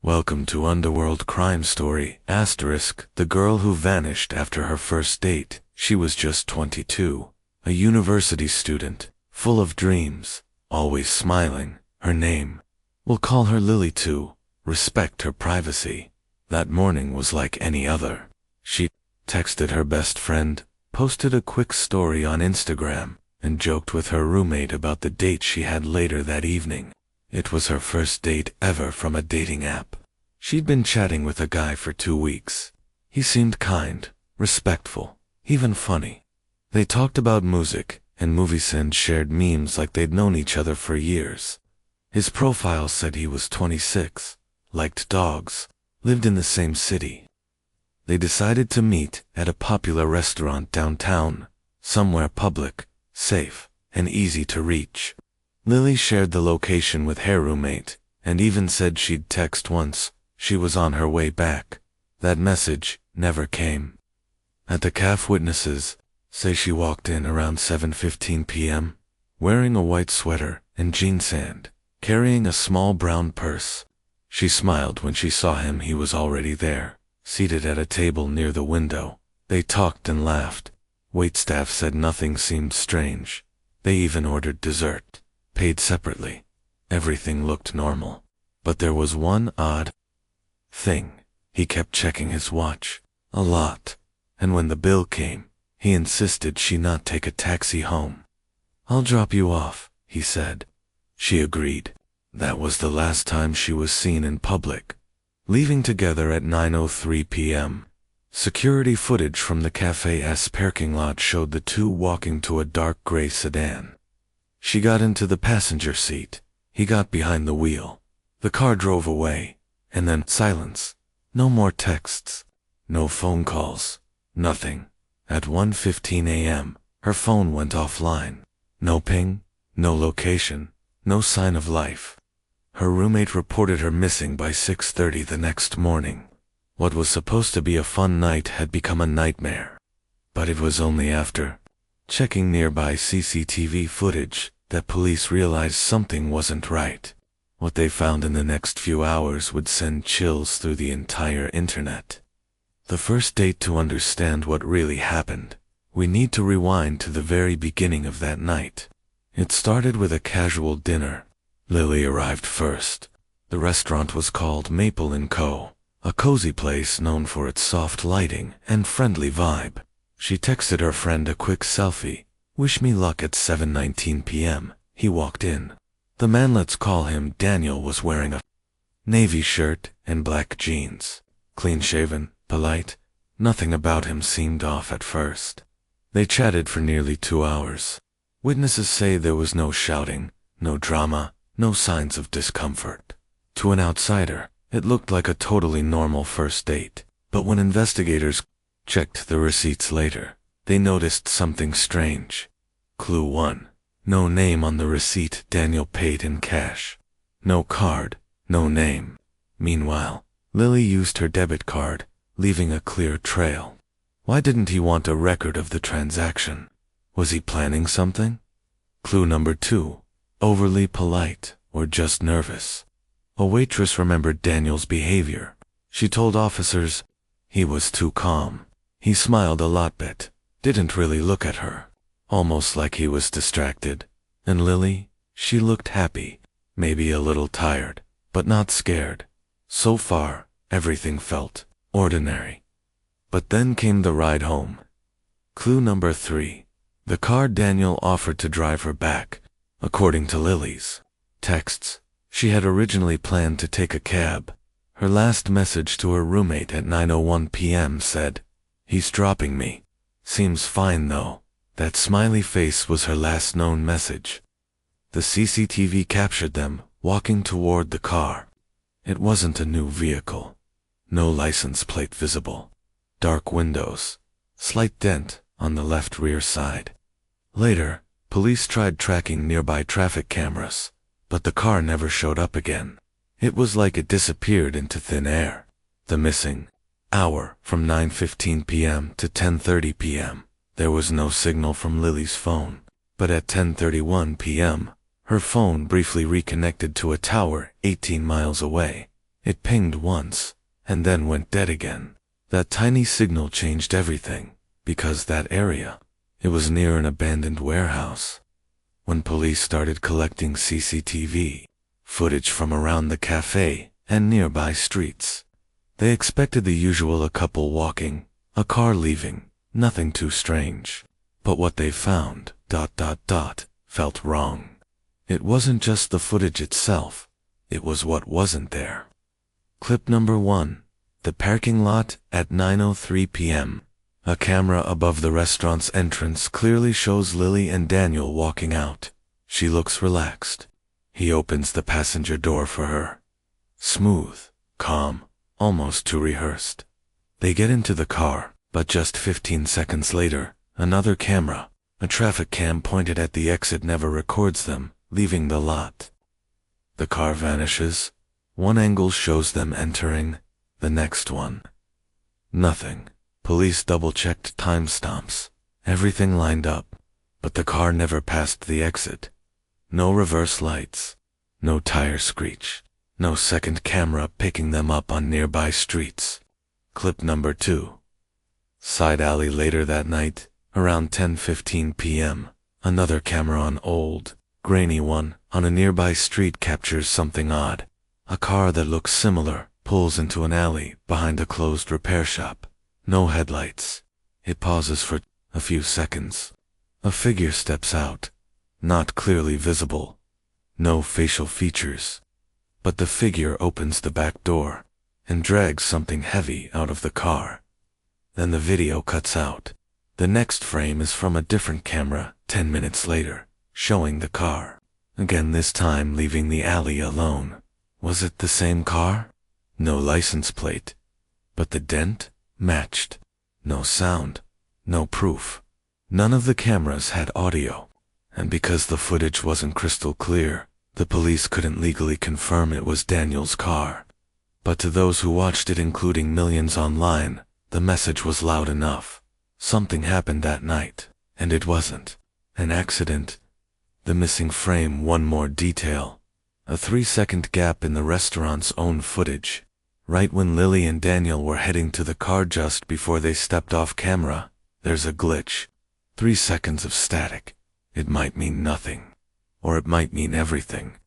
Welcome to Underworld Crime Story, *, the girl who vanished after her first date. She was just 22, a university student, full of dreams, always smiling. Her name. We'll call her Lily to respect her privacy. That morning was like any other. She texted her best friend, posted a quick story on Instagram, and joked with her roommate about the date she had later that evening. It was her first date ever from a dating app. She'd been chatting with a guy for 2 weeks. He seemed kind, respectful, even funny. They talked about music and movies and shared memes like they'd known each other for years. His profile said he was 26, liked dogs, lived in the same city. They decided to meet at a popular restaurant downtown, somewhere public, safe, and easy to reach. Lily shared the location with her roommate, and even said she'd text once she was on her way back. That message never came. At the cafe, witnesses say she walked in around 7:15 p.m., wearing a white sweater and jeans and carrying a small brown purse. She smiled when she saw him. He was already there, seated at a table near the window. They talked and laughed. Waitstaff said nothing seemed strange. They even ordered dessert, paid separately. Everything looked normal. But there was one odd thing. He kept checking his watch, a lot, and when the bill came, he insisted she not take a taxi home. "I'll drop you off," he said. She agreed. That was the last time she was seen in public. Leaving together at 9:03 p.m. Security footage from the cafe's parking lot showed the two walking to a dark gray sedan. She got into the passenger seat. He got behind the wheel. The car drove away, and then silence. No more texts. No phone calls. Nothing. At 1:15 a.m., her phone went offline. No ping, no location, no sign of life. Her roommate reported her missing by 6:30 the next morning. What was supposed to be a fun night had become a nightmare. But it was only after checking nearby CCTV footage that police realized something wasn't right. What they found in the next few hours would send chills through the entire internet. The first date. To understand what really happened, we need to rewind to the very beginning of that night. It started with a casual dinner. Lily arrived first. The restaurant was called Maple & Co., a cozy place known for its soft lighting and friendly vibe. She texted her friend a quick selfie. "Wish me luck at 7:19 p.m. He walked in. The man, let's call him Daniel, was wearing a navy shirt and black jeans. Clean-shaven, polite. Nothing about him seemed off at first. They chatted for nearly 2 hours. Witnesses say there was no shouting, no drama, no signs of discomfort. To an outsider, it looked like a totally normal first date. But when investigators checked the receipts later, they noticed something strange. Clue 1. No name on the receipt. Daniel paid in cash. No card, no name. Meanwhile, Lily used her debit card, leaving a clear trail. Why didn't he want a record of the transaction? Was he planning something? Clue number 2. Overly polite, or just nervous. A waitress remembered Daniel's behavior. She told officers he was too calm. He smiled a lot but didn't really look at her, almost like he was distracted. And Lily, she looked happy, maybe a little tired, but not scared. So far, everything felt ordinary. But then came the ride home. Clue number 3. The car Daniel offered to drive her back. According to Lily's texts, she had originally planned to take a cab. Her last message to her roommate at 9:01 p.m. said, "He's dropping me. Seems fine though." That smiley face was her last known message. The CCTV captured them walking toward the car. It wasn't a new vehicle. No license plate visible. Dark windows. Slight dent on the left rear side. Later, police tried tracking nearby traffic cameras, but the car never showed up again. It was like it disappeared into thin air. The missing hour from 9:15 p.m. to 10:30 p.m. There was no signal from Lily's phone, but at 10:31 p.m., her phone briefly reconnected to a tower 18 miles away. It pinged once, and then went dead again. That tiny signal changed everything, because that area, it was near an abandoned warehouse. When police started collecting CCTV footage from around the cafe and nearby streets, they expected the usual: a couple walking, a car leaving, nothing too strange. But what they found, felt wrong. It wasn't just the footage itself, it was what wasn't there. Clip number 1. The parking lot at 9:03 p.m. A camera above the restaurant's entrance clearly shows Lily and Daniel walking out. She looks relaxed. He opens the passenger door for her. Smooth, calm, almost too rehearsed. They get into the car, but just 15 seconds later, another camera, a traffic cam pointed at the exit, never records them leaving the lot. The car vanishes. One angle shows them entering, the next one, nothing. Police double-checked timestamps. Everything lined up, but the car never passed the exit. No reverse lights, no tire screech, no second camera picking them up on nearby streets. Clip number 2. Side alley later that night, around 10:15 p.m., another camera, an old, grainy one, on a nearby street captures something odd. A car that looks similar pulls into an alley behind a closed repair shop. No headlights. It pauses for a few seconds. A figure steps out, not clearly visible. No facial features. But the figure opens the back door and drags something heavy out of the car. Then the video cuts out. The next frame is from a different camera 10 minutes later, showing the car. Again, this time leaving the alley alone. Was it the same car? No license plate. But the dent matched. No sound. No proof. None of the cameras had audio. And because the footage wasn't crystal clear, the police couldn't legally confirm it was Daniel's car. But to those who watched it, including millions online, the message was loud enough. Something happened that night, and it wasn't an accident. The missing frame, one more detail. A 3-second gap in the restaurant's own footage. Right when Lily and Daniel were heading to the car, just before they stepped off camera, there's a glitch. 3 seconds of static. It might mean nothing. Or it might mean everything.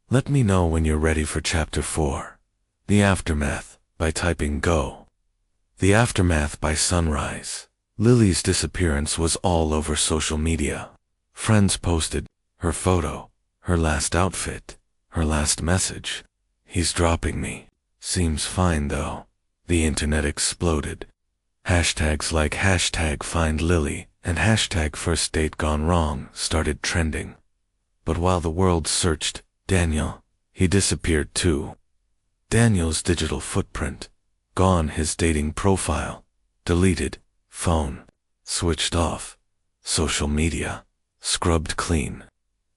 Let me know when you're ready for Chapter 4. The Aftermath, by typing Go. The Aftermath by Sunrise. Lily's disappearance was all over social media. Friends posted her photo, her last outfit, her last message. He's dropping me. Seems fine though. The internet exploded. Hashtags like #FindLily and #FirstDateGoneWrong started trending. But while the world searched Daniel, he disappeared too. Daniel's digital footprint, gone. His dating profile, deleted. Phone, switched off. Social media, scrubbed clean.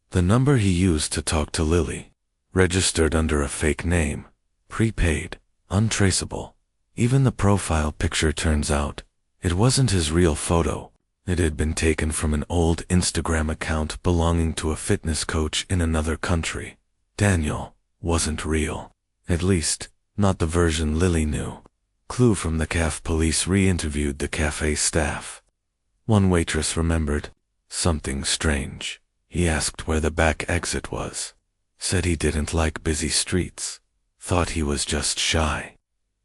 The number he used to talk to Lily, registered under a fake name, prepaid, untraceable. Even the profile picture, turns out, it wasn't his real photo. It had been taken from an old Instagram account belonging to a fitness coach in another country. Daniel wasn't real. At least, not the version Lily knew. Clue from the CAF. Police re-interviewed the cafe staff. One waitress remembered something strange. He asked where the back exit was. Said he didn't like busy streets. Thought he was just shy.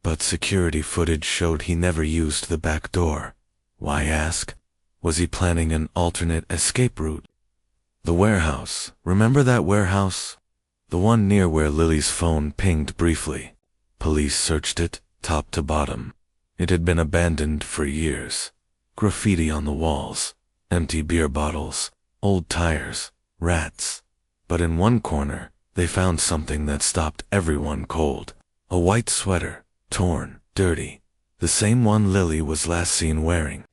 But security footage showed he never used the back door. Why ask? Was he planning an alternate escape route? The warehouse. Remember that warehouse? The one near where Lily's phone pinged briefly. Police searched it, top to bottom. It had been abandoned for years. Graffiti on the walls, empty beer bottles, old tires, rats. But in one corner, they found something that stopped everyone cold. A white sweater, torn, dirty, the same one Lily was last seen wearing.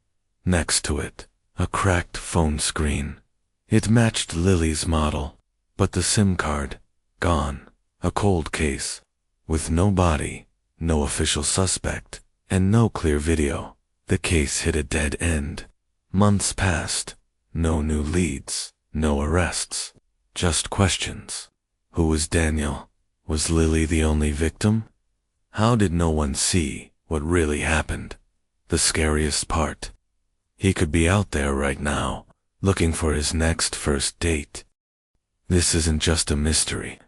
Next to it, a cracked phone screen. It matched Lily's model, but the SIM card, gone. A cold case, with no body, no official suspect, and no clear video. The case hit a dead end. Months passed. No new leads, no arrests. Just questions. Who was Daniel? Was Lily the only victim? How did no one see what really happened? The scariest part. He could be out there right now, looking for his next first date. This isn't just a mystery.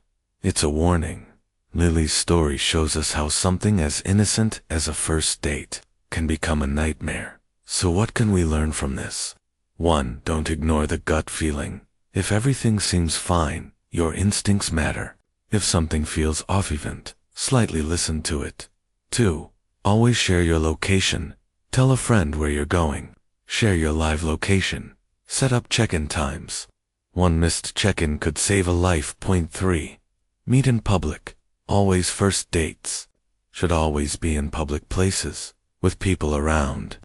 It's a warning. Lily's story shows us how something as innocent as a first date can become a nightmare. So what can we learn from this? 1. Don't ignore the gut feeling. If everything seems fine, your instincts matter. If something feels off even, slightly listen to it. 2. Always share your location. Tell a friend where you're going. Share your live location. Set up check-in times. One missed check-in could save a life. 3. Meet in public. Always first dates should always be in public places, with people around.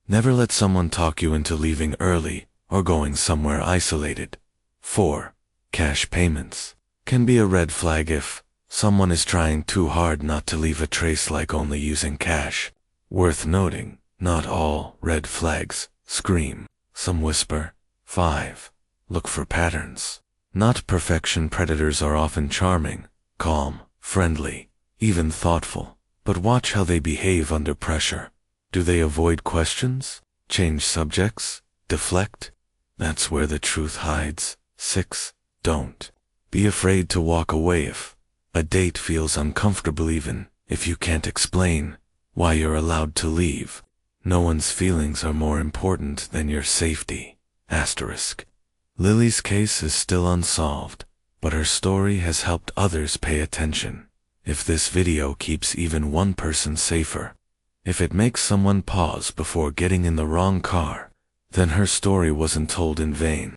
Never let someone talk you into leaving early or going somewhere isolated. 4. Cash payments can be a red flag if someone is trying too hard not to leave a trace, like only using cash. Worth noting, not all red flags scream, some whisper. 5. Look for patterns. Not perfection. Predators are often charming, calm, friendly, even thoughtful, but watch how they behave under pressure. Do they avoid questions? Change subjects? Deflect? That's where the truth hides. 6. Don't be afraid to walk away if a date feels uncomfortable, even if you can't explain why you're allowed to leave. No one's feelings are more important than your safety. Asterisk. Lily's case is still unsolved, but her story has helped others pay attention. If this video keeps even one person safer, if it makes someone pause before getting in the wrong car, then her story wasn't told in vain.